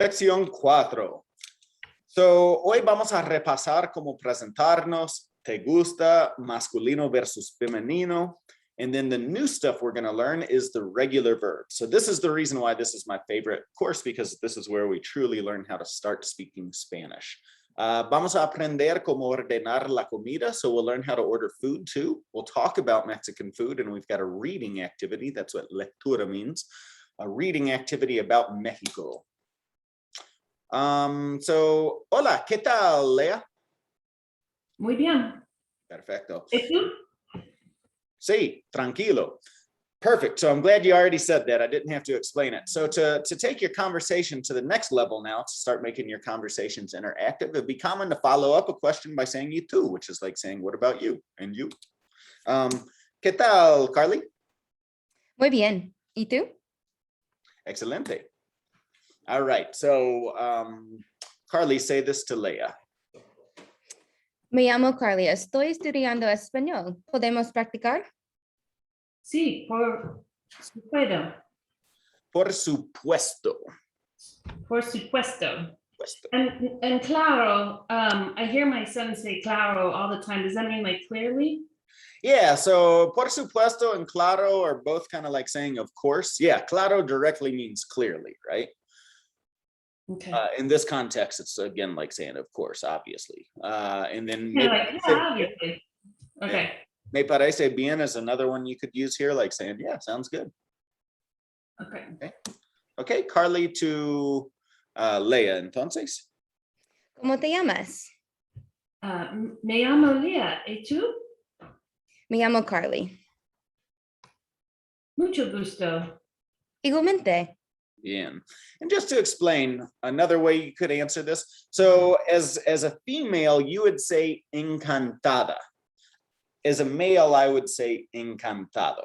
Lección 4. So, hoy vamos a repasar cómo presentarnos, te gusta, masculino versus femenino. And then the new stuff we're going to learn is the regular verbs. So this is the reason why this is my favorite course, because this is where we truly learn how to start speaking Spanish. Vamos a aprender cómo ordenar la comida. So we'll learn how to order food too. We'll talk about Mexican food, and we've got a reading activity. That's what lectura means. A reading activity about Mexico. So, hola, ¿qué tal, Lea? Muy bien. Perfecto. ¿Y tú? Sí, tranquilo. Perfect. So I'm glad you already said that. I didn't have to explain it. So to take your conversation to the next level now, to start making your conversations interactive, it'd be common to follow up a question by saying you too, which is like saying, what about you? And you? ¿Qué tal, Carly? Muy bien. ¿Y tú? Excelente. All right. So Carly, say this to Leah. Me llamo Carly. Estoy estudiando español. ¿Podemos practicar? Sí, por supuesto. Por supuesto. Por supuesto. Puesto. And claro, I hear my son say claro all the time. Does that mean like clearly? Yeah, so por supuesto and claro are both kind of like saying of course. Yeah, claro directly means clearly, right? Okay. In this context, it's again like saying of course, obviously. And then Yeah, like, yeah, obviously. Okay. me parece bien is another one you could use here, like saying, yeah, sounds good. Okay. Okay, Carly to Leah, entonces. ¿Cómo te llamas? Me llamo Leah. ¿Y tú? Me llamo Carly. Mucho gusto. Igualmente. Bien. And just to explain another way you could answer this. So as a female, you would say encantada. As a male, I would say encantado.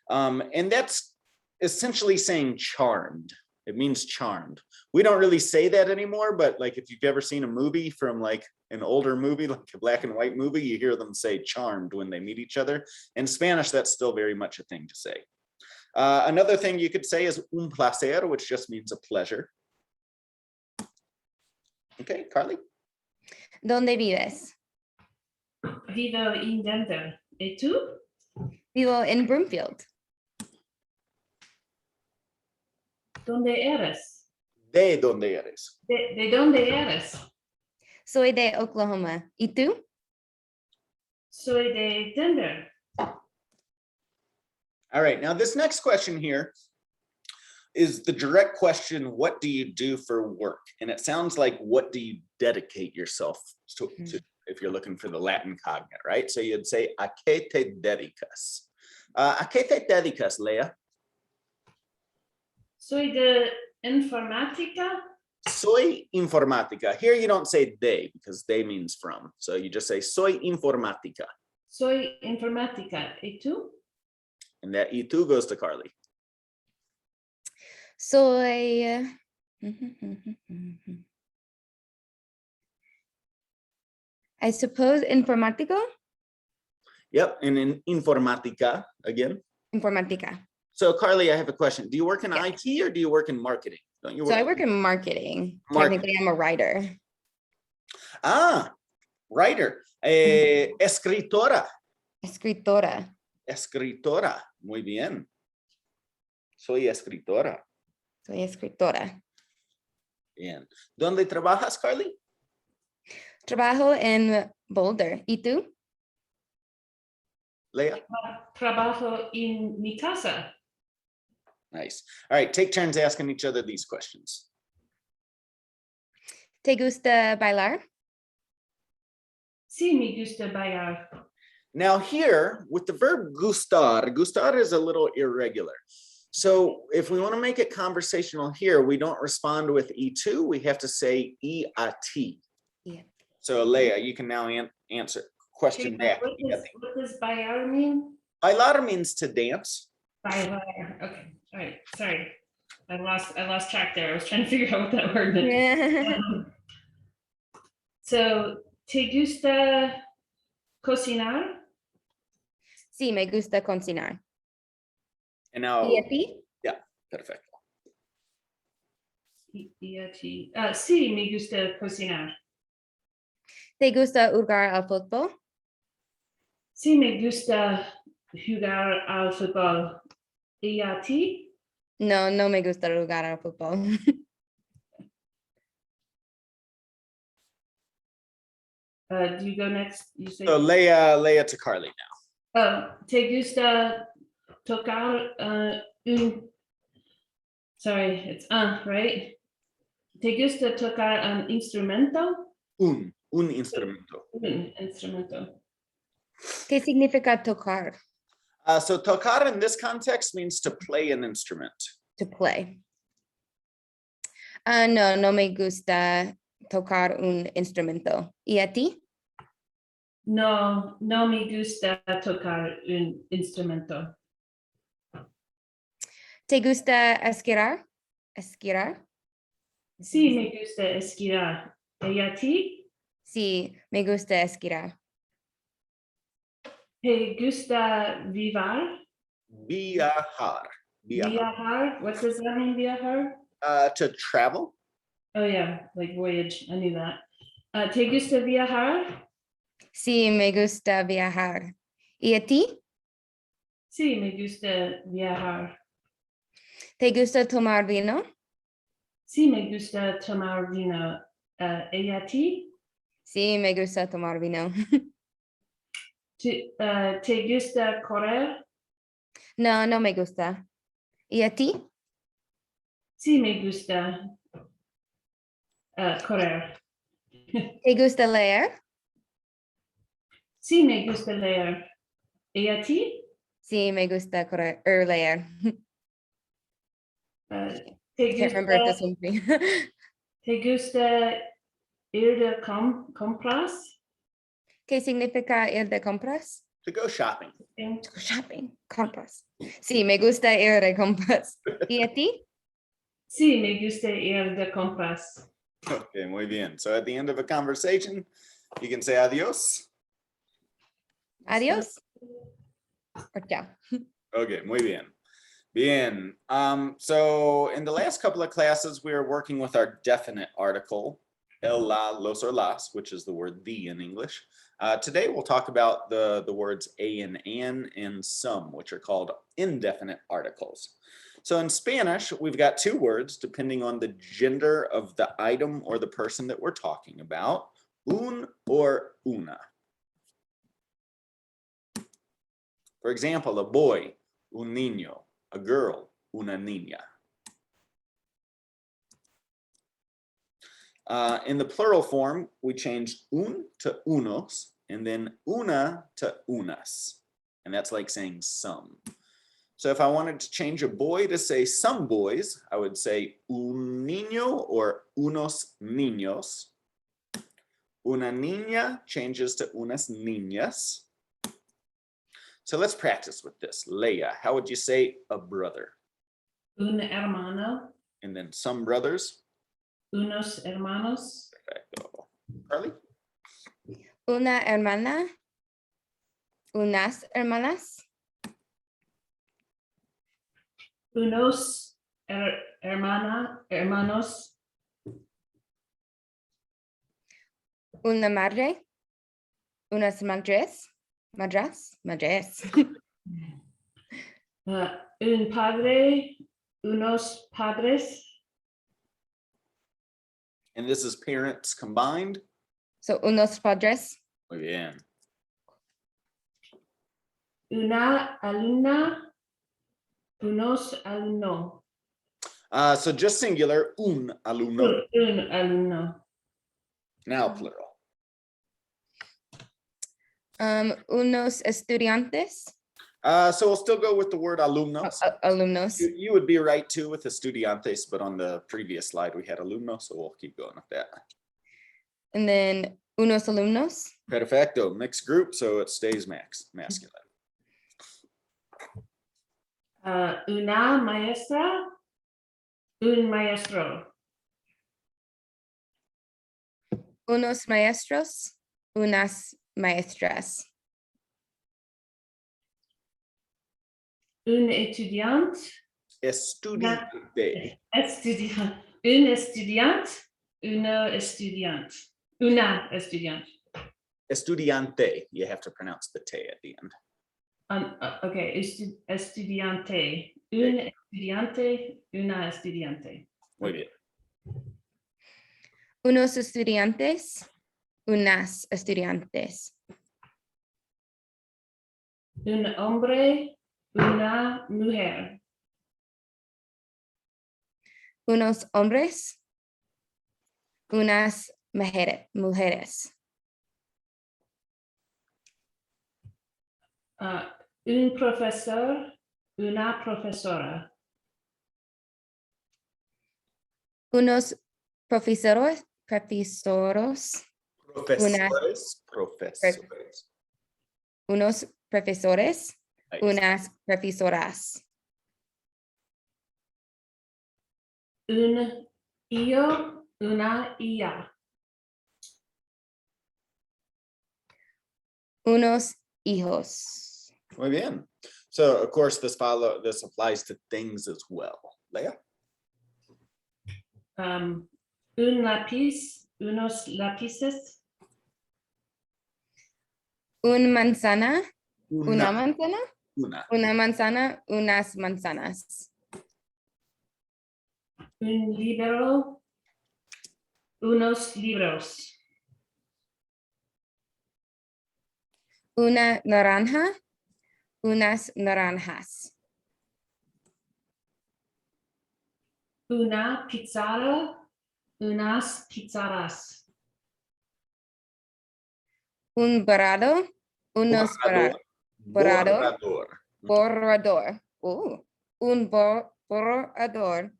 And that's essentially saying charmed. It means charmed. We don't really say that anymore, but like if you've ever seen a movie from like an older movie, like a black and white movie, you hear them say charmed when they meet each other. In Spanish, that's still very much a thing to say. Another thing you could say is un placer, which just means a pleasure. Okay, Carly? ¿Dónde vives? Vivo en Denver. ¿Y tú? Vivo en Broomfield. ¿Dónde eres? ¿De dónde eres? ¿De dónde eres? Soy de Oklahoma. ¿Y tú? Soy de Denver. All right, now this next question here is the direct question, what do you do for work? And it sounds like, what do you dedicate yourself to if you're looking for the Latin cognate, right? So you'd say, ¿a qué te dedicas? ¿A qué te dedicas, Leah? Soy de informática. Soy informática. Here you don't say de, because de means from. So you just say, soy informática. Soy informática. ¿Y tú? And that y tú goes to Carly. Soy... I suppose informático? Yep, and in informática again. Informática. So Carly, I have a question. Do you work in Yeah. IT or do you work in marketing? Don't you work? So I work in marketing. Marketing. Technically, I'm a writer. Ah, writer. Escritora. Escritora. Escritora. Muy bien. Soy escritora. Soy escritora. Bien. ¿Dónde trabajas, Carly? Trabajo en Boulder. ¿Y tú? Leah? Trabajo en mi casa. Nice. All right, take turns asking each other these questions. ¿Te gusta bailar? Sí, me gusta bailar. Now here, with the verb gustar, gustar is a little irregular. So if we want to make it conversational here, we don't respond with E2, we have to say E-A-T. Yeah. So Leah, you can now answer question back. What does bailar mean? Bailar means to dance. Bailar. Okay. All right. Sorry. I lost track there. I was trying to figure out what that word meant. So, ¿te gusta cocinar? Sí, me gusta cocinar. And now, ¿Y a ti? yeah, perfect. Sí, me gusta cocinar. ¿Te gusta jugar al fútbol? Sí, me gusta jugar al fútbol. ¿Y a ti? No, no me gusta jugar al fútbol. Do you go next? You say, So Leia to Carly now. ¿te gusta tocar sorry, it's right? ¿Te gusta tocar un instrumento? Un instrumento. Un instrumento. ¿Qué significa tocar? So tocar in this context means to play an instrument. To play. No, no me gusta tocar un instrumento. ¿Y a ti? No, no me gusta tocar un instrumento. ¿Te gusta esquiar? ¿Esquiar? Sí, me gusta esquiar. ¿Y a ti? Sí, me gusta esquiar. ¿Te gusta viajar? Viajar. Viajar? What does that mean, viajar? To travel. Oh yeah, like voyage, I knew that. ¿Te gusta viajar? Sí, me gusta viajar. ¿Y a ti? Sí, me gusta viajar. ¿Te gusta tomar vino? Sí, me gusta tomar vino. ¿Y a ti? Sí, me gusta tomar vino. ¿Te gusta correr? No, no me gusta. ¿Y a ti? Sí, me gusta correr. ¿Te gusta leer? Sí, me gusta leer. ¿Y a ti? Sí, me gusta leer. ¿Te Can't remember gusta, this one. ¿te gusta ir de compras? ¿Qué significa ir de compras? To go shopping. To go shopping, compras. Sí, me gusta ir de compras. ¿Y a ti? Sí, me gusta ir de compras. Okay, muy bien. So at the end of a conversation, you can say adios. Adiós. Or chao. Okay, muy bien. Bien. So in the last couple of classes, we are working with our definite article, el, la, los, or las, which is the word the in English. Today, we'll talk about the words a and an and some, which are called indefinite articles. So in Spanish, we've got two words depending on the gender of the item or the person that we're talking about, un or una. For example, a boy, un niño, a girl, una niña. In the plural form, we changed un to unos and then una to unas. And that's like saying some. So if I wanted to change a boy to say some boys, I would say un niño or unos niños. Una niña changes to unas niñas. So let's practice with this. Leia, how would you say a brother? Un hermano, And then some brothers. unos hermanos, Perfecto. Carly? Una hermana. Unas hermanas. unos hermanos, Una madre. Unas madres. Madras. un padre, unos padres, And this is parents combined. So unos padres. Muy bien. una alumna, unos alumnos. So just singular, un alumno. Un alumno. Now plural. Unos estudiantes. So we'll still go with the word alumnos. Alumnos. You would be right too with estudiantes, but on the previous slide we had alumnos, so we'll keep going with that. And then unos alumnos. Perfecto, mixed group, so it stays masculine. Una maestra, un maestro. Unos maestros. Unas maestras. Un estudiante. Estudiante. Estudiante. Un estudiante, una estudiante. Una estudiante. Estudiante. You have to pronounce the te at the end. Okay, estudiante. Un estudiante, una estudiante. Muy bien. Unos estudiantes, unas estudiantes. Un hombre, una mujer. Unos hombres, unas mujeres. Un profesor, una profesora. Unos profesores, Profesores. unos profesores, Ahí está. unas profesoras. Un hijo, una hija. Unos hijos. Muy bien. So of course this applies to things as well. Leah? Un lápiz, unos lápices. Una manzana, una manzana, Una. una manzana, unas manzanas. Un libro, unos libros. Una naranja, unas naranjas. Una pizarra, unas pizarras. Un borrado, unos Borrador. borrador. Un borrador,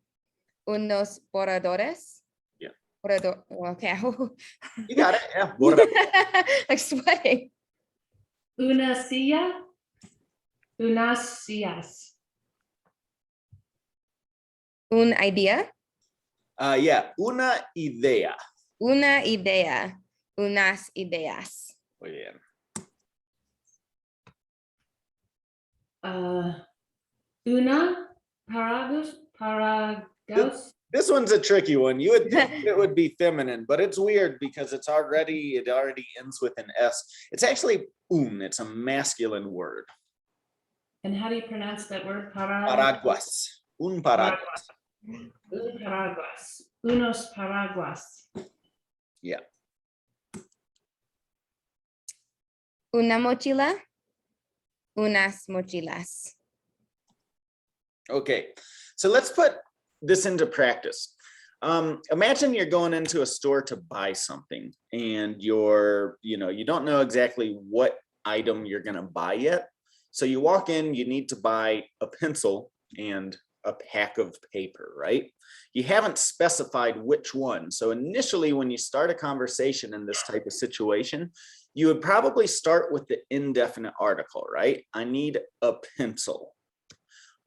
unos borradores. Yeah. Borrador. Okay. You got it. Yeah. Borrador. I'm sweating. Una silla, unas sillas. Un idea. Yeah. Una idea. Una idea. Unas ideas. Muy bien. Una paragus. This one's a tricky one. You would think it would be feminine, but it's weird because it already ends with an S. It's actually It's a masculine word. And how do you pronounce that word? Paraguas. Un paraguas. Un paraguas. Unos paraguas. Yeah. Una mochila. Unas mochilas. Okay, so let's put this into practice. Imagine you're going into a store to buy something and you don't know exactly what item you're going to buy yet. So you walk in, you need to buy a pencil and a pack of paper, right? You haven't specified which one. So initially, when you start a conversation in this type of situation, you would probably start with the indefinite article, right? I need a pencil.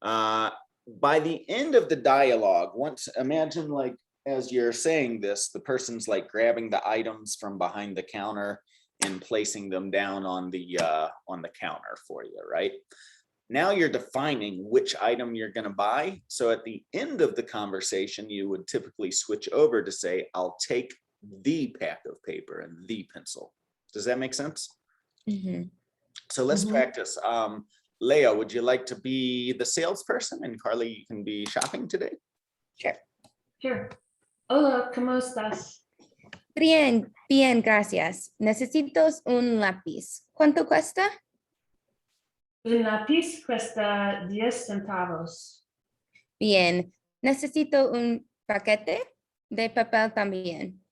By the end of the dialogue, imagine like as you're saying this, the person's like grabbing the items from behind the counter and placing them down on the counter for you, right? Now you're defining which item you're going to buy. So at the end of the conversation, you would typically switch over to say, I'll take the pack of paper and the pencil. Does that make sense? Mm-hmm. So let's practice. Leah, would you like to be the salesperson? And Carly, you can be shopping today? Sure. Hola, ¿cómo estás? Bien, gracias. Necesito un lápiz. ¿Cuánto cuesta? Un lápiz cuesta 10 centavos. Bien, necesito un paquete de papel también.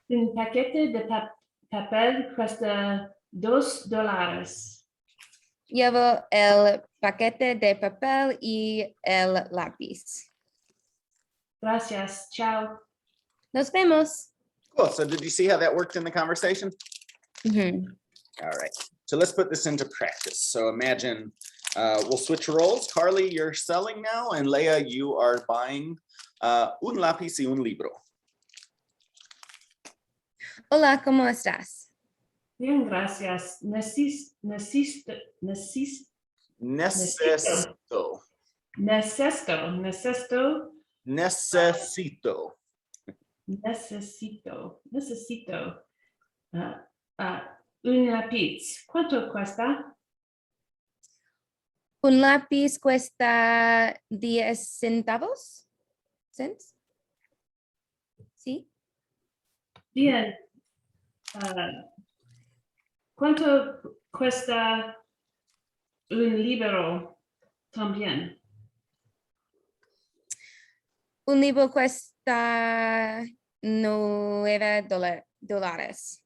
Un paquete de papel cuesta $2. Llevo el paquete de papel y el lápiz. Gracias. Chao. Nos vemos. Cool. So did you see how that worked in the conversation? Mm-hmm. All right. So let's put this into practice. So imagine we'll switch roles. Carly, you're selling now, and Leah, you are buying un lápiz y un libro. Hola, ¿cómo estás? Bien, gracias. Necesito Necesito. Necesito. Un lápiz. ¿Cuánto cuesta? Un lápiz cuesta 10 centavos. ¿Cents? ¿Sí? Bien. ¿Cuánto cuesta un libro también? Un libro cuesta $9.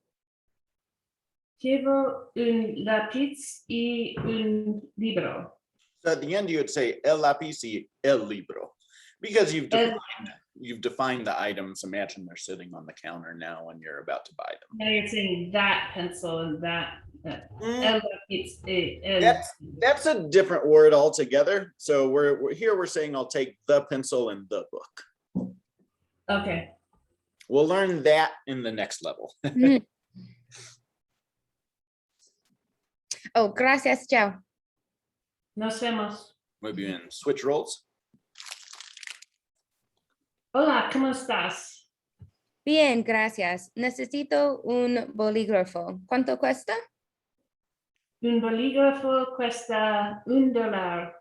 Llevo un lápiz y un libro. So at the end, you would say el lápiz y el libro, because El- you've defined the items. Imagine they're sitting on the counter now when you're about to buy them. Now you're saying that pencil and that. Mm, El lápiz y el. that's a different word altogether. So we're saying I'll take the pencil and the book. Okay. We'll learn that in the next level. Mm. Oh, gracias, chao. Nos vemos. Muy bien. Switch roles. Hola, ¿cómo estás? Bien, gracias. Necesito un bolígrafo. ¿Cuánto cuesta? Un bolígrafo cuesta $1.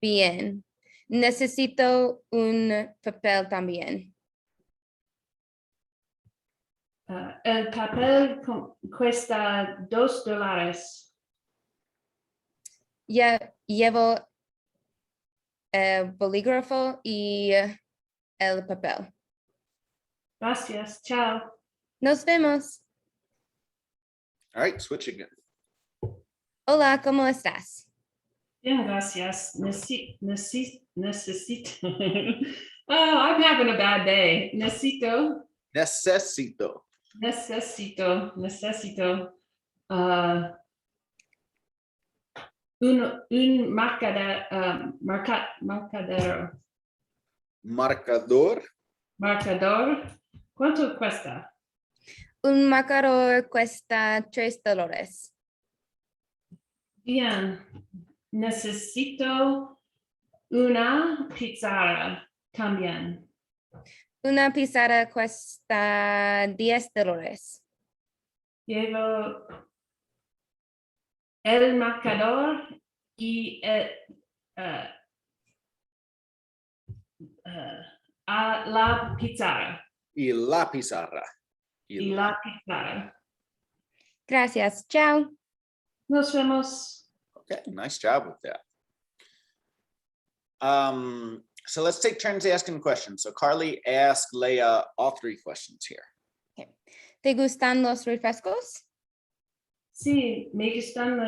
Bien. Necesito un papel también. El papel cuesta $2. Ya llevo el bolígrafo y el papel. Gracias, chao. Nos vemos. All right, switch again. Hola, ¿cómo estás? Bien, gracias. Necesito. Oh, I'm having a bad day. Necesito. Un Marcador. marcador. ¿Cuánto cuesta? Un marcador cuesta $3. Bien, necesito una pizarra también. Una pizarra cuesta $10. Llevo el marcador y a la pizarra. Y la pizarra. Y la pizarra. Gracias, chao. Nos vemos. Okay, nice job with that. So let's take turns asking questions. So Carly, ask Leah all 3 questions here. ¿Te gustan los refrescos? Sí, me gustan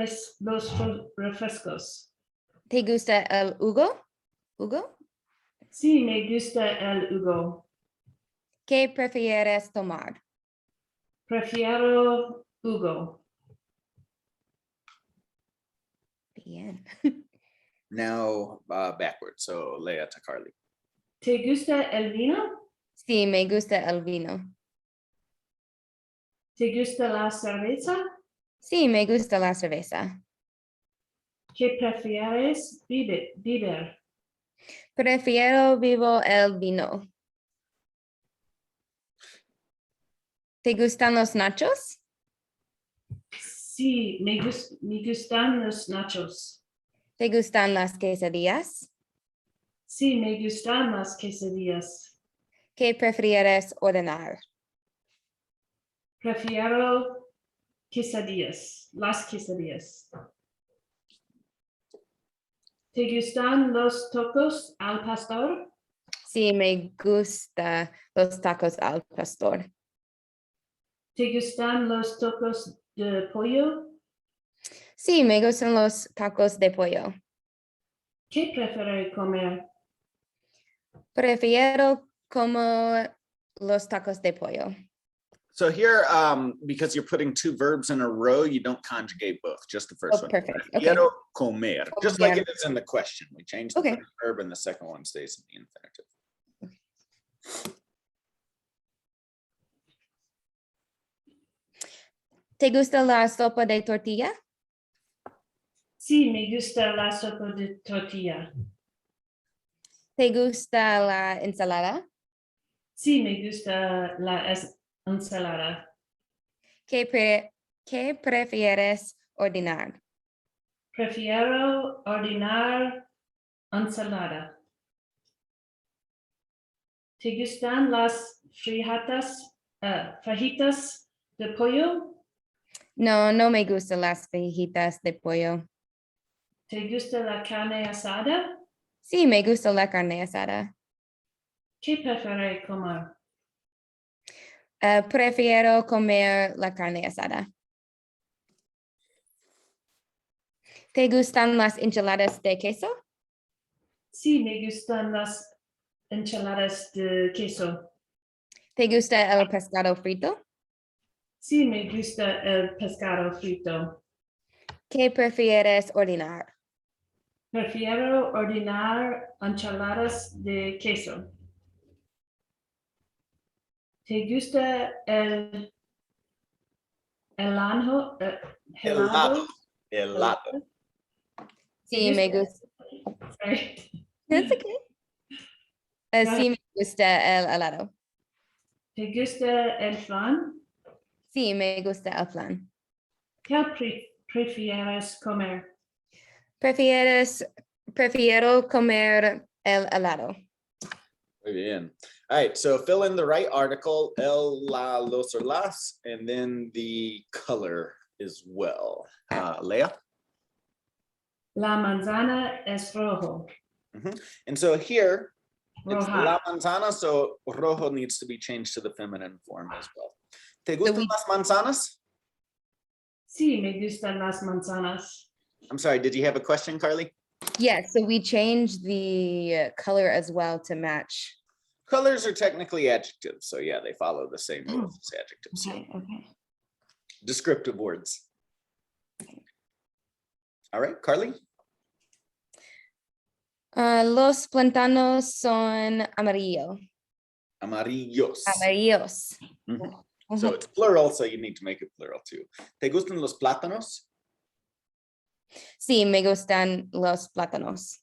los refrescos. ¿Te gusta el jugo? ¿Jugo? Sí, me gusta el jugo. ¿Qué prefieres tomar? Prefiero jugo. Bien. Now backwards. So Leah to Carly. ¿Te gusta el vino? Sí, me gusta el vino. ¿Te gusta la cerveza? Sí, me gusta la cerveza. ¿Qué prefieres beber? Prefiero vivo el vino. ¿Te gustan los nachos? Sí, me gustan los nachos. ¿Te gustan las quesadillas? Sí, me gustan las quesadillas. ¿Qué prefieres ordenar? Prefiero quesadillas, las quesadillas. ¿Te gustan los tacos al pastor? Sí, me gusta los tacos al pastor. ¿Te gustan los tacos de pollo? Sí, me gustan los tacos de pollo. ¿Qué prefieres comer? Prefiero como los tacos de pollo. So here, because you're putting 2 verbs in a row, you don't conjugate both, just the first Oh, one. perfect. Okay. Quiero comer, just like Comer. it is in the question. We change the Okay. first verb and the second one stays in the infinitive. ¿Te gusta la sopa de tortilla? Sí, me gusta la sopa de tortilla. ¿Te gusta la ensalada? Sí, me gusta la ensalada. ¿Qué prefieres ordenar? Prefiero ordenar ensalada. ¿Te gustan las fajitas de pollo? No, no me gustan las fajitas de pollo. ¿Te gusta la carne asada? Sí, me gusta la carne asada. ¿Qué prefieres comer? Prefiero comer la carne asada. ¿Te gustan las enchiladas de queso? Sí, me gustan las enchiladas de queso. ¿Te gusta el pescado frito? Sí, me gusta el pescado frito. ¿Qué prefieres ordenar? Prefiero ordenar enchiladas de queso. ¿Te gusta el helado? Helado. Helado. Sí, me gusta. Sorry. That's okay. Sí, me gusta el helado. ¿Te gusta el flan? Sí, me gusta el flan. ¿Qué prefieres comer? Prefiero comer el helado. Muy bien. All right, so fill in the right article, el, la, los, or las, and then the color as well. Leah? La manzana es rojo. And so here, it's Roja. la manzana, so rojo needs to be changed to the feminine form as well. ¿Te gustan we- las manzanas? Sí, me gustan las manzanas. I'm sorry, did you have a question, Carly? Yes, so we changed the color as well to match. Colors are technically adjectives, so yeah, they follow the same rules as adjectives. Okay. Descriptive words. All right, Carly? Los plantanos son amarillos. Amarillos. Amarillos. Mhm. So it's plural, so you need to make it plural too. ¿Te gustan los plátanos? Sí, me gustan los plátanos.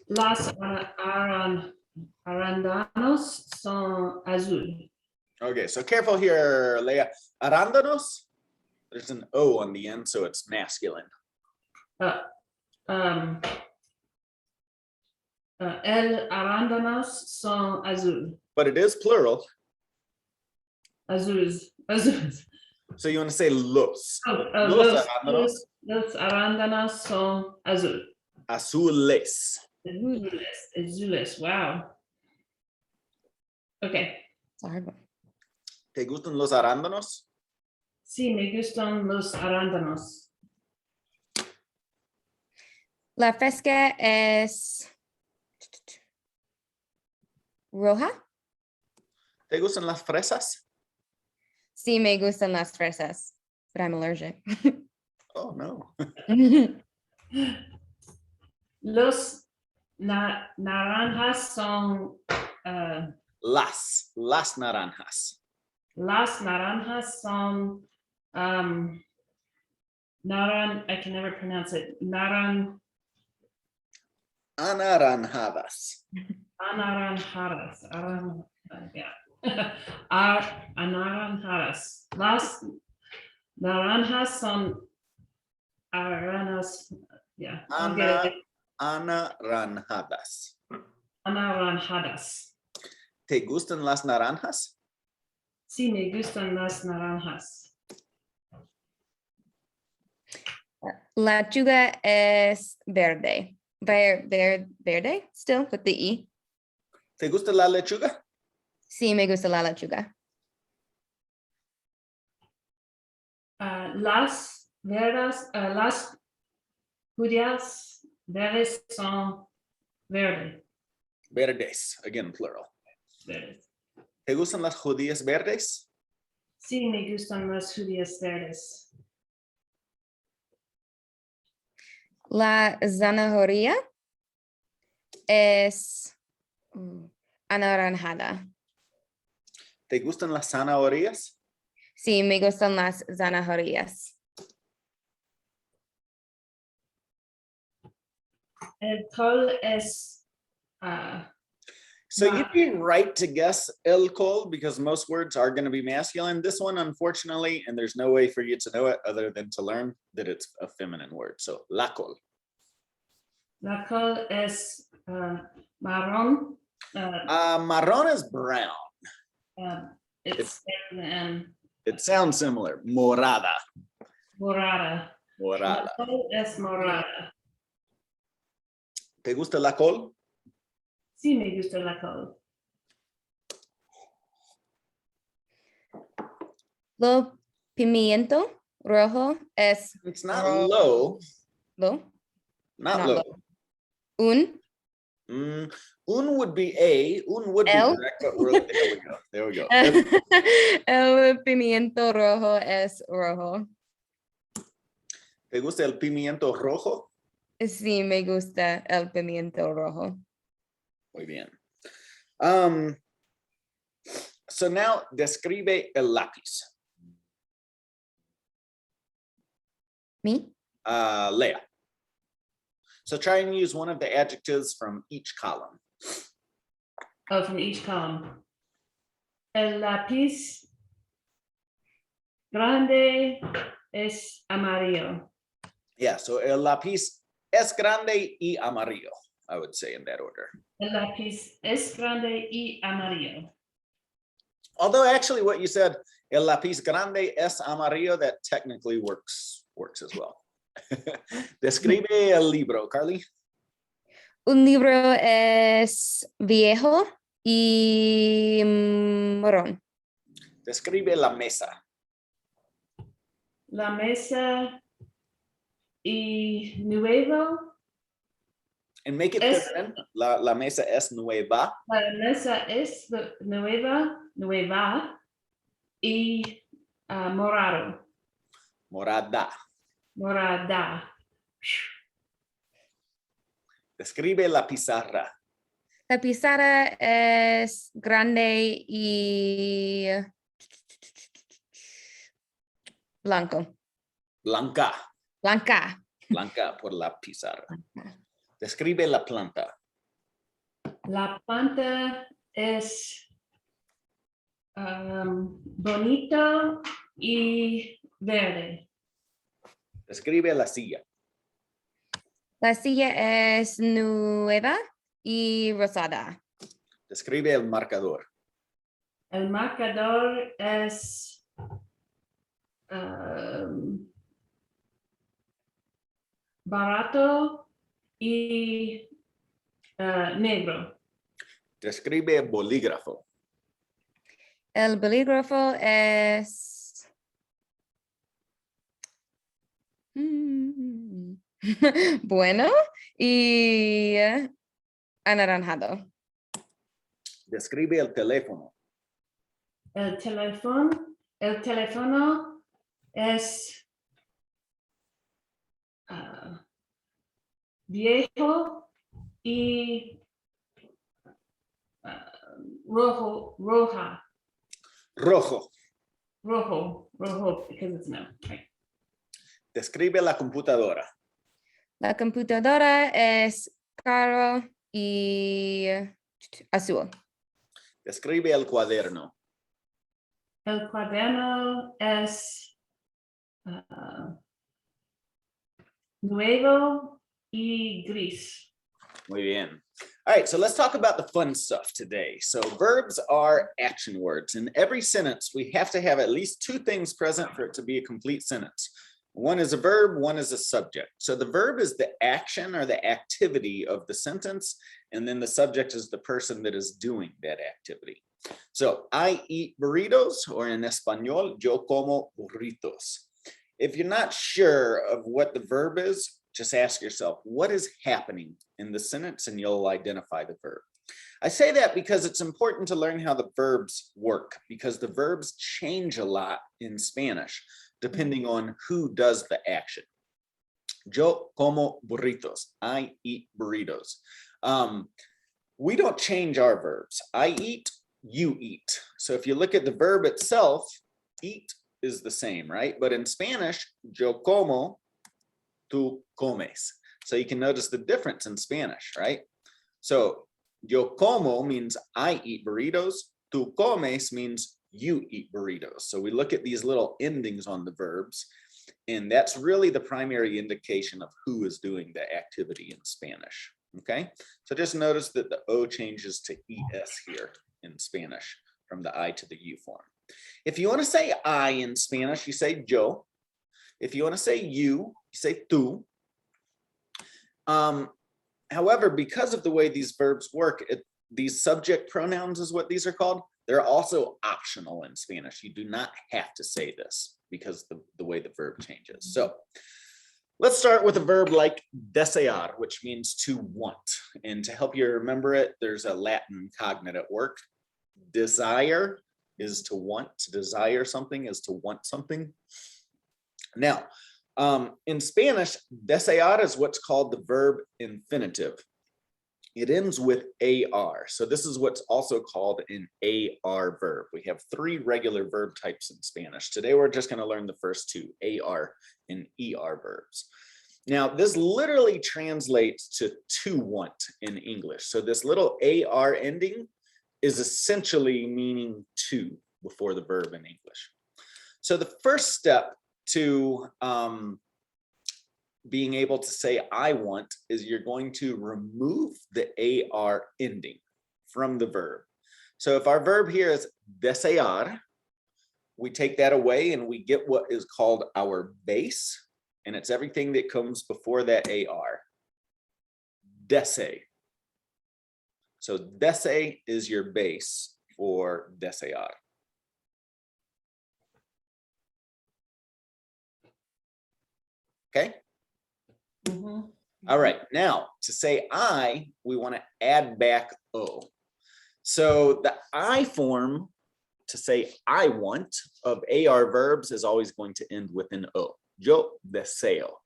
Las arándanos son azul. Okay, so careful here, Leah. Arándanos, there's an O on the end, so it's masculine. El arándanos son azul. But it is plural, Azules. Azules. so you want to say los. Los arándanos son azul. Azules. Azules. Wow. Okay. It's a hard one. ¿Te gustan los arándanos? Sí, me gustan los arándanos. La fresca es roja. ¿Te gustan las fresas? Sí, me gustan las fresas, but I'm allergic. Oh, no. Los naranjas son Las naranjas. las naranjas son I can never pronounce it. Anaranjadas. Anaranjadas. Anaranjadas. Las naranjas son aranas. Yeah. I'll get it. Anaranjadas. Anaranjadas. ¿Te gustan las naranjas? Sí, me gustan las naranjas. La lechuga es verde. Verde, still with the E. ¿Te gusta la lechuga? Sí, me gusta la lechuga. Las judías verdes son verdes. Verdes, again, plural. Verdes. ¿Te gustan las judías verdes? Sí, me gustan las judías verdes. La zanahoria es anaranjada. ¿Te gustan las zanahorias? Sí, me gustan las zanahorias. Alcohol es So you'd be right to guess alcohol because most words are going to be masculine. This one, unfortunately, and there's no way for you to know it other than to learn that it's a feminine word. So alcohol. alcohol es marrón. Marron is brown. It's It sounds similar. Morada. morada. Morada. Alcohol es morada. ¿Te gusta la col? Sí, me gusta el alcohol. Lo pimiento rojo es It's not low. lo. Not Not low. low. Un Un would be A. Un would be El. correct, but there we go. There we go. El pimiento rojo es rojo. ¿Te gusta el pimiento rojo? Sí, me gusta el pimiento rojo. Muy bien. So now describe el lápiz. ¿Mi? Lea. So try and use one of the adjectives from each column. Oh, from each column. El lápiz grande es amarillo. Yeah, so el lápiz es grande y amarillo, I would say in that order. El lápiz es grande y amarillo. Although actually what you said, el lápiz grande es amarillo, that technically works as well. Describe el libro, Carly. Un libro es viejo y marrón. Describe la mesa. La mesa y nuevo. And make it Es- feminine. La mesa es nueva. La mesa es nueva y morado. Morada. Morada. Describe la pizarra. La pizarra es grande y blanco. Blanca. Blanca. Blanca por la pizarra. Describe la planta. La planta es bonito y verde. Describe la silla. La silla es nueva y rosada. Describe el marcador. El marcador es barato y negro. Describe el bolígrafo. El bolígrafo es bueno y anaranjado. Describe el teléfono. El teléfono es viejo y roja. Rojo. Rojo, because it's no. Right. Describe la computadora. La computadora es caro y azul. Describe el cuaderno. El cuaderno es nuevo y gris. Muy bien. All right, so let's talk about the fun stuff today. So verbs are action words. In every sentence, we have to have at least two things present for it to be a complete sentence. One is a verb, one is a subject. So the verb is the action or the activity of the sentence, and then the subject is the person that is doing that activity. So I eat burritos, or in Espanol, yo como burritos. If you're not sure of what the verb is, just ask yourself, what is happening in the sentence, and you'll identify the verb. I say that because it's important to learn how the verbs work, because the verbs change a lot in Spanish, depending on who does the action. Yo como burritos. I eat burritos. We don't change our verbs. I eat, you eat. So if you look at the verb itself, eat is the same, right? But in Spanish, yo como, tú comes. So you can notice the difference in Spanish, right? So yo como means I eat burritos. Tú comes means you eat burritos. So we look at these little endings on the verbs, and that's really the primary indication of who is doing the activity in Spanish. Okay, so just notice that the O changes to ES here in Spanish from the I to the U form. If you want to say I in Spanish, you say yo. If you want to say you say tú. However, because of the way these verbs work, these subject pronouns is what these are called. They're also optional in Spanish. You do not have to say this because the way the verb changes. So let's start with a verb like desear, which means to want. And to help you remember it, there's a Latin cognate at work. Desire is to want. To desire something is to want something. Now, in Spanish, desear is what's called the verb infinitive. It ends with AR. So this is what's also called an AR verb. We have 3 regular verb types in Spanish. Today, we're just going to learn the first 2, AR and ER verbs. Now, this literally translates to want in English. So this little AR ending is essentially meaning to before the verb in English. So the first step to being able to say I want is you're going to remove the AR ending from the verb. So if our verb here is desear, we take that away and we get what is called our base, and it's everything that comes before that AR. Dese. So dese is your base for desear. Okay. Mhm. All right, now to say I, we want to add back O. So the I form to say I want of AR verbs is always going to end with an O. Yo deseo.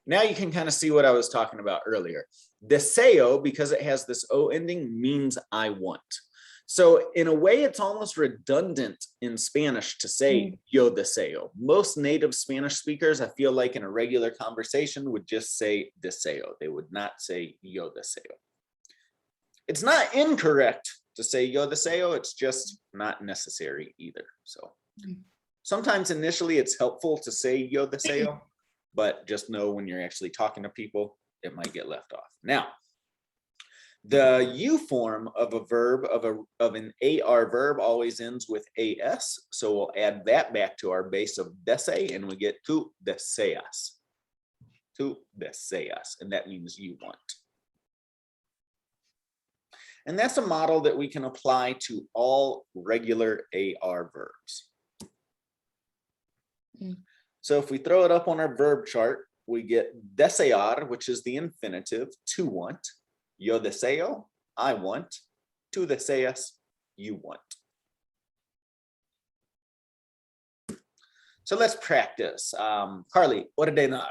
Now you can kind of see what I was talking about earlier. Deseo, because it has this O ending, means I want. So in a way, it's almost redundant in Spanish to say yo deseo. Most native Spanish speakers, I feel like in a regular conversation would just say deseo. They would not say yo deseo. It's not incorrect to say yo deseo, it's just not necessary either. So sometimes initially it's helpful to say yo deseo, but just know when you're actually talking to people, it might get left off. Now, the U form of a verb of an AR verb always ends with AS. So we'll add that back to our base of dese and we get tú deseas. Tú deseas, and that means you want. And that's a model that we can apply to all regular AR verbs. So if we throw it up on our verb chart, we get desear, which is the infinitive, to want. Yo deseo, I want. Tú deseas, you want. So let's practice. Carly, ordenar.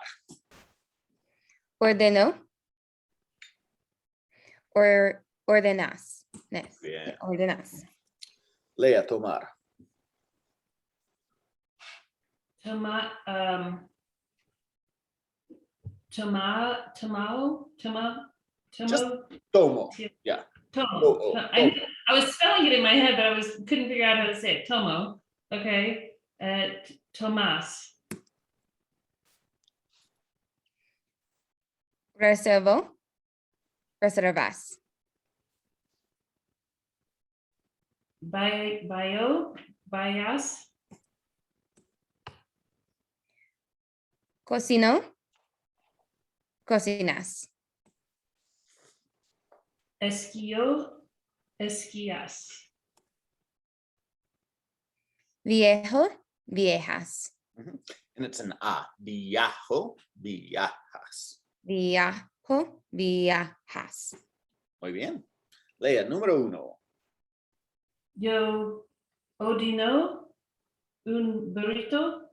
Ordeno. Or ordenas. Bien. Ordenas. Lea, tomar. Tomao. Just tomo. Yeah. Tomo. Oh, I was spelling it in my head, but I couldn't figure out how to say it. Tomo. Okay. Tomas. Reservo. Reservas. Bayas. Cocino. Cocinas. Esquio. Esquias. Viejo. Viejas. And it's an A. Viajo, viajas. Viajo. Viajas. Muy bien. Lea, número 1. Yo ordeno un burrito.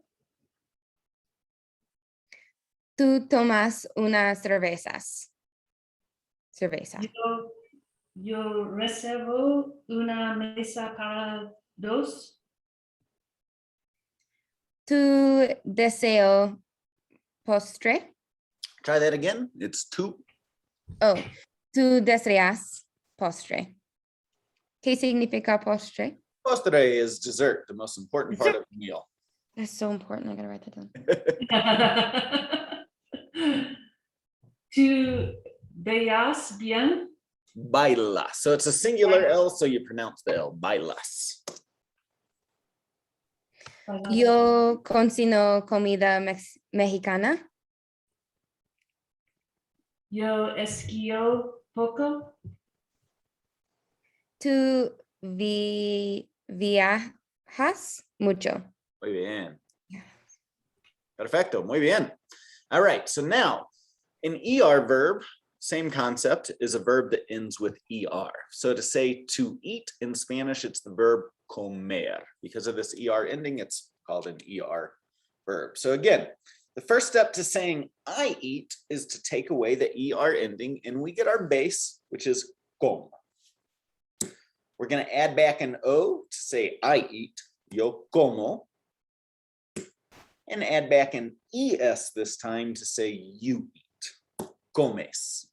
Tú tomas unas cervezas. Cerveza. Yo reservo una mesa para 2. Tú deseo postre. Try that again. It's tú. Oh, tú deseas postre. ¿Qué significa postre? Postre is dessert, the most important part of the meal. That's so important. I gotta write that down. Tu veas bien. Baila. So it's a singular L, so you pronounce the L. Bailas. Yo cocino comida mexicana. Yo esquío poco. Tú viajas mucho. Muy bien. Perfecto. Muy bien. All right. So now an ER verb, same concept, is a verb that ends with ER. So to say to eat in Spanish, it's the verb comer. Because of this ER ending, it's called an ER verb. So again, the first step to saying I eat is to take away the ER ending, and we get our base, which is como. We're going to add back an O to say I eat, yo como, and add back an ES this time to say you eat, comes.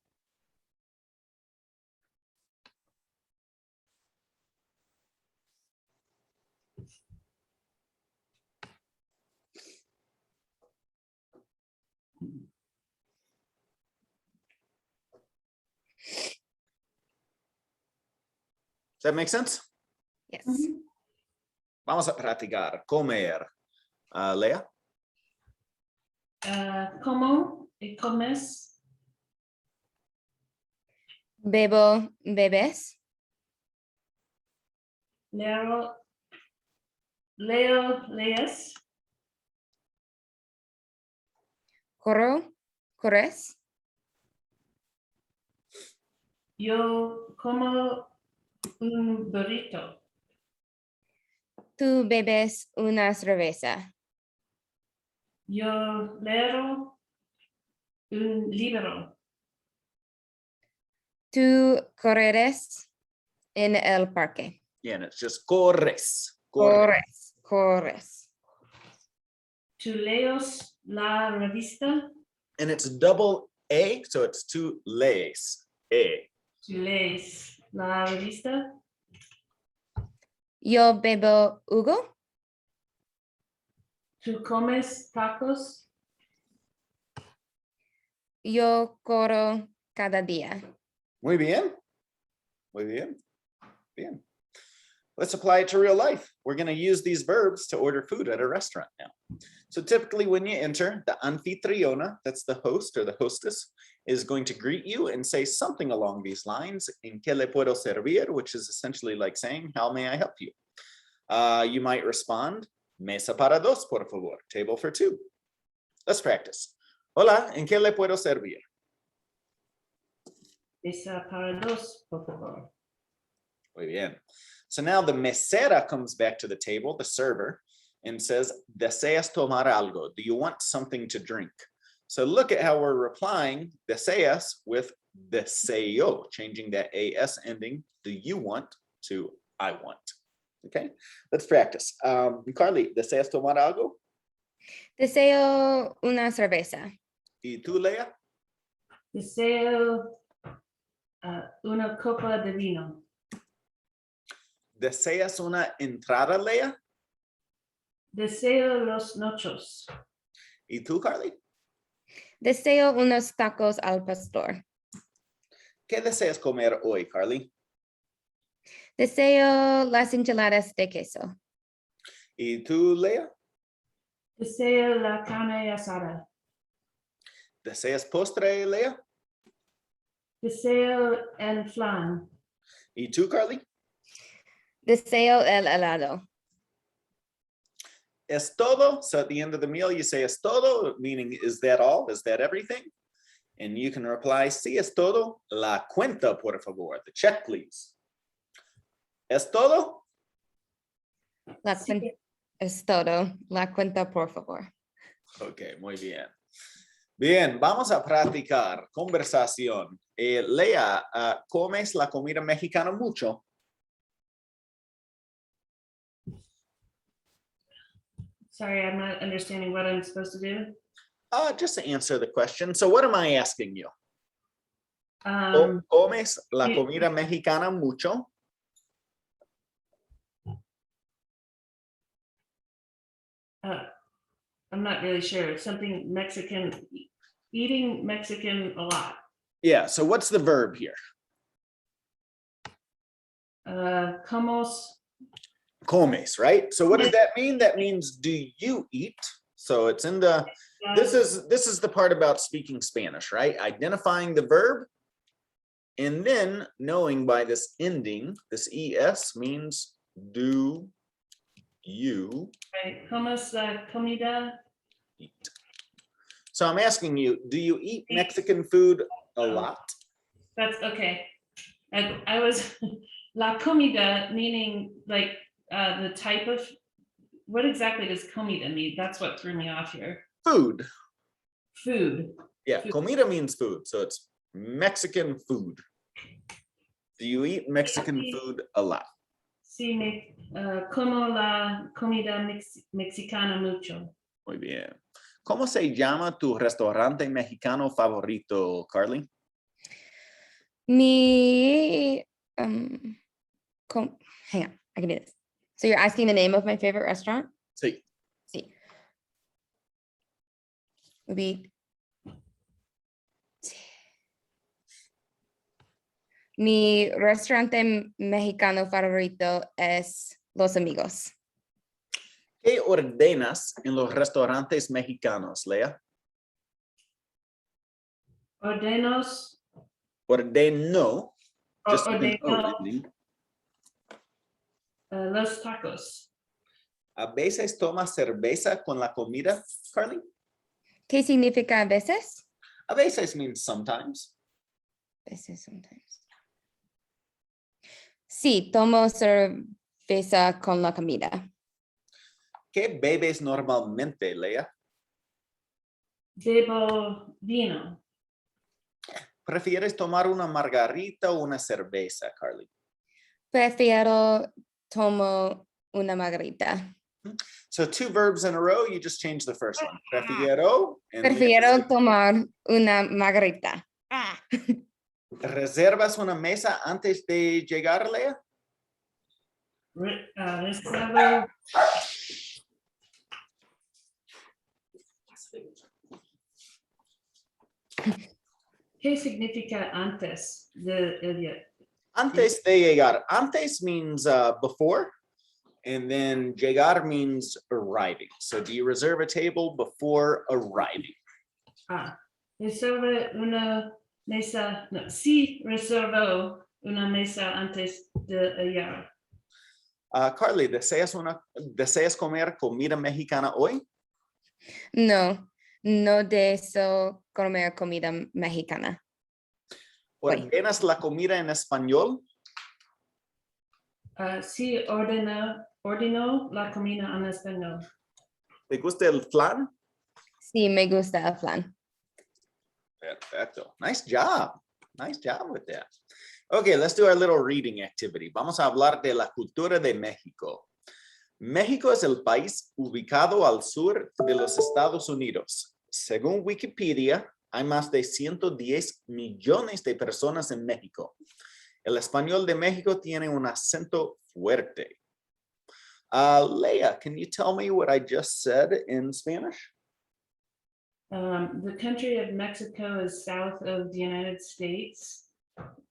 Does that make sense? Yes. Vamos a practicar. Comer. Lea. Como y comes. Bebo, bebes. Leo, lees. Corro, corres. Yo como un burrito. Tú bebes una cerveza. Yo leo un libro. Tú corres en el parque. Yeah, and it's just corres. Corres, corres. Tú lees la revista. And it's double A, so it's two lees. A. Tú lees la revista. Yo bebo jugo. Tú comes tacos. Yo corro cada día. Muy bien. Muy bien. Bien. Let's apply it to real life. We're going to use these verbs to order food at a restaurant now. So typically when you enter, the anfitriona, that's the host or the hostess, is going to greet you and say something along these lines, ¿en qué le puedo servir? Which is essentially like saying, how may I help you? You might respond, mesa para dos, por favor, table for two. Let's practice. Hola, ¿en qué le puedo servir? Mesa para dos, por favor. Muy bien. So now the mesera comes back to the table, the server, and says, ¿deseas tomar algo? Do you want something to drink? So look at how we're replying deseas with deseo, changing that AS ending, do you want, to I want. Okay, let's practice. Carly, ¿deseas tomar algo? Deseo una cerveza. ¿Y tú, Lea? Deseo una copa de vino. ¿Deseas una entrada, Lea? Deseo los nachos. ¿Y tú, Carly? Deseo unos tacos al pastor. ¿Qué deseas comer hoy, Carly? Deseo las enchiladas de queso. ¿Y tú, Lea? Deseo la carne asada. ¿Deseas postre, Lea? Deseo el flan. ¿Y tú, Carly? Deseo el helado. Es todo. So at the end of the meal, you say es todo, meaning is that all? Is that everything? And you can reply, sí, es todo. La cuenta, por favor. The check, please. ¿Es todo? Es todo. La cuenta, por favor. Ok, muy bien. Bien, vamos a practicar conversación. Lea, ¿comes la comida mexicana mucho? Sorry, I'm not understanding what I'm supposed to do. Just to answer the question. So what am I asking you? ¿Comes la comida mexicana mucho? I'm not really sure. Something Mexican, eating Mexican a lot. Yeah, so what's the verb here? Comes, right? So what does that mean? That means do you eat? So it's in the, this is the part about speaking Spanish, right? Identifying the verb and then knowing by this ending, this es means do you Right. ¿Comes la comida? eat? So I'm asking you, do you eat Mexican food a lot? That's okay. I was la comida meaning like the type of, what exactly does comida mean? That's what threw me off here. Food. Food. Yeah, Food. comida means food. So it's Mexican food. Do you eat Mexican food a lot? Sí, como la comida mexicana mucho. Muy bien. ¿Cómo se llama tu restaurante mexicano favorito, Carly? Mi, hang on, I can do this. So you're asking the name of my favorite restaurant? Sí. Sí. Would be. Mi restaurante mexicano favorito es Los Amigos. ¿Qué ordenas en los restaurantes mexicanos, Lea? Ordenos. Ordeno. Just with an O Ordeno ending. los tacos. ¿A veces tomas cerveza con la comida, Carly? ¿Qué significa a veces? A veces means sometimes. Veces, sometimes. Sí, tomo cerveza con la comida. ¿Qué bebes normalmente, Lea? Bebo vino. ¿Prefieres tomar una margarita o una cerveza, Carly? Prefiero tomo una margarita. So 2 verbs in a row, you just change the first one. Prefiero. And Prefiero tomar una margarita. ¿Reservas una mesa antes de llegar, Lea? Reservo. ¿Qué significa antes de Antes de llegar. Antes means before, and then llegar means arriving. So do you reserve a table before arriving? Reserve una mesa? No, sí, reservo una mesa antes de llegar. Carly, ¿deseas comer comida mexicana hoy? No, no deseo comer comida mexicana. ¿Ordenas la comida en español? Sí, ordeno la comida en español. ¿Te gusta el flan? Sí, me gusta el flan. Perfecto. Nice job. Nice job with that. Okay, let's do our little reading activity. Vamos a hablar de la cultura de México. México es el país ubicado al sur de los Estados Unidos. Según Wikipedia, hay más de 110 millones de personas en México. El español de México tiene un acento fuerte. Leah, can you tell me what I just said in Spanish? The country of Mexico is south of the United States.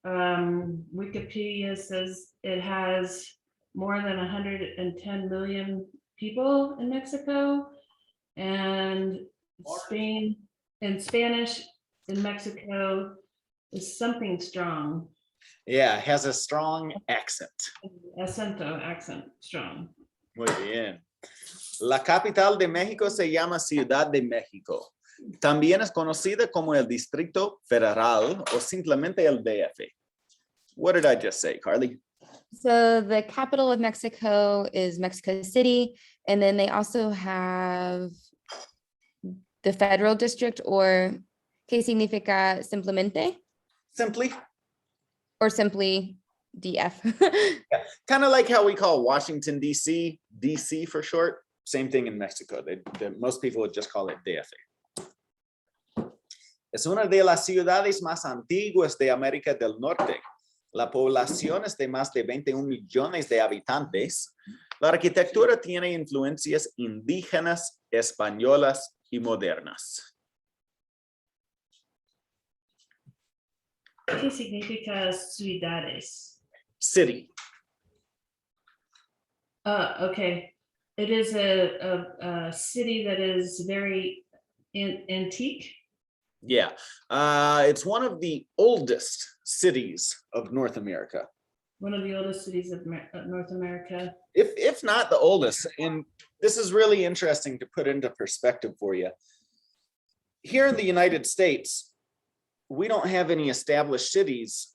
Wikipedia says it has more than 110 million people in Mexico, and Spanish in Mexico is something strong. Yeah, it has a strong accent. Acento, accent, strong. Muy bien. La capital de México se llama Ciudad de México. También es conocida como el Distrito Federal o simplemente el DF. What did I just say, Carly? So the capital of Mexico is Mexico City, and then they also have the federal district, or ¿qué significa simplemente? Simply. Or simply DF. Yeah. Kind of like how we call Washington, D.C., D.C. for short. Same thing in Mexico. Most people would just call it DF. Es una de las ciudades más antiguas de América del Norte. La población es de más de 21 millones de habitantes. La arquitectura tiene influencias indígenas, españolas y modernas. ¿Qué significa ciudades? City. Okay. It is a city that is very antique. Yeah, it's one of the oldest cities of North America. One of the oldest cities of North America. If not the oldest, and this is really interesting to put into perspective for you. Here in the United States, we don't have any established cities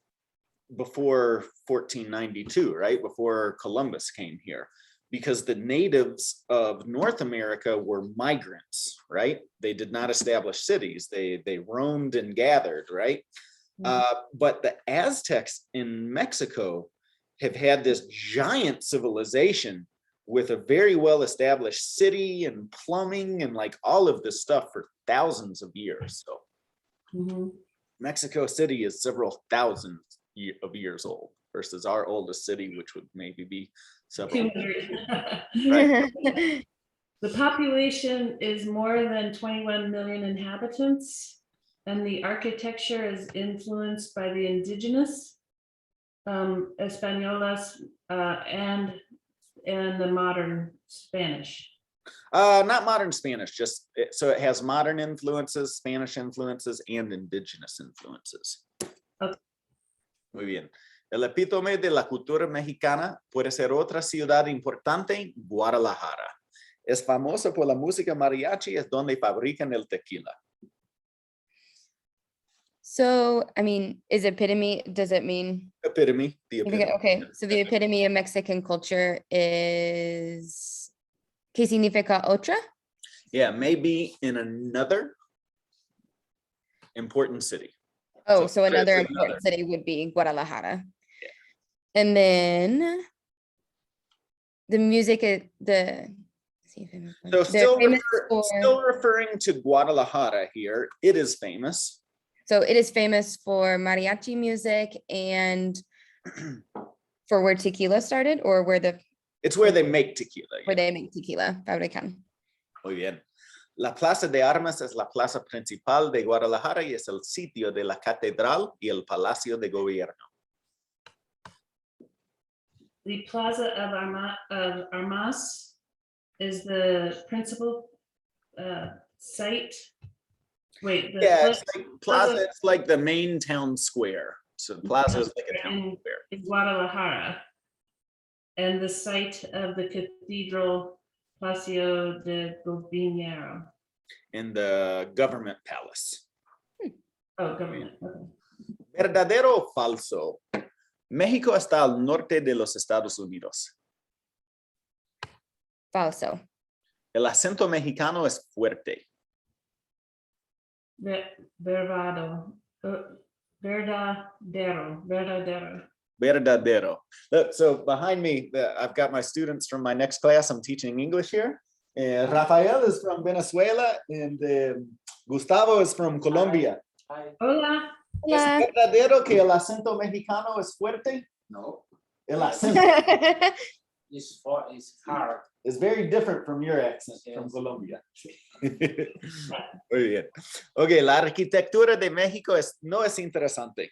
before 1492, right? Before Columbus came here, because the natives of North America were migrants, right? They did not establish cities. They roamed and gathered, right? But the Aztecs in Mexico have had this giant civilization with a very well-established city and plumbing and like all of this stuff for thousands of years. So Mexico City is several thousands of years old versus our oldest city, which would maybe be several. 200. Right. The population is more than 21 million inhabitants, and the architecture is influenced by the indigenous, Españolas, and the modern Spanish. Not modern Spanish, just so it has modern influences, Spanish influences, and indigenous influences. Okay. Muy bien. El epítome de la cultura mexicana puede ser otra ciudad importante, Guadalajara. Es famosa por la música mariachi, es donde fabrican el tequila. So, I mean, is epitome, does it mean? Epitome, the epitome. Okay, so the epitome of Mexican culture is, ¿qué significa otra? Yeah, maybe in another important city. Oh, so another it's important city would be Guadalajara. And then the music, So still, famous still referring to Guadalajara here, it is famous. So it is famous for mariachi music and for where tequila started, or where It's where they make tequila. where they make tequila, fabrican. Muy bien. La Plaza de Armas es la plaza principal de Guadalajara y es el sitio de la catedral y el palacio de gobierno. The Plaza of Armas is the principal site. Wait, the It's like plaza, it's like the main town square. So the plaza is like a town square. in Guadalajara, and the site of the cathedral, Palacio de Gobierno. In the government palace. Oh, government. Okay. ¿Verdadero o falso? México está al norte de los Estados Unidos. Falso. El acento mexicano es fuerte. Verdadero. Verdadero. Look, so behind me, I've got my students from my next class. I'm teaching English here. Rafael is from Venezuela and Gustavo is from Colombia. Hola. ¿Es Hola. verdadero que el acento mexicano es fuerte? No, El acento it's hard. is very different from your accent from Yes. Colombia. Muy bien. Ok, la arquitectura de México no es interesante.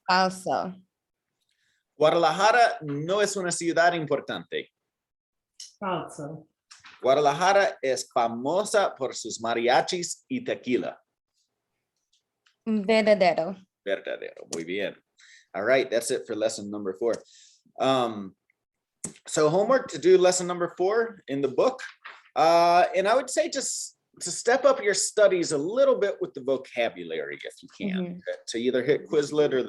Falso. Guadalajara no es una ciudad importante. Falso. Guadalajara es famosa por sus mariachis y tequila. Verdadero. Verdadero. Muy bien. All right, that's it for lesson number 4. So homework to do lesson number 4 in the book. And I would say just to step up your studies a little bit with the vocabulary if you can, to either hit Quizlet or the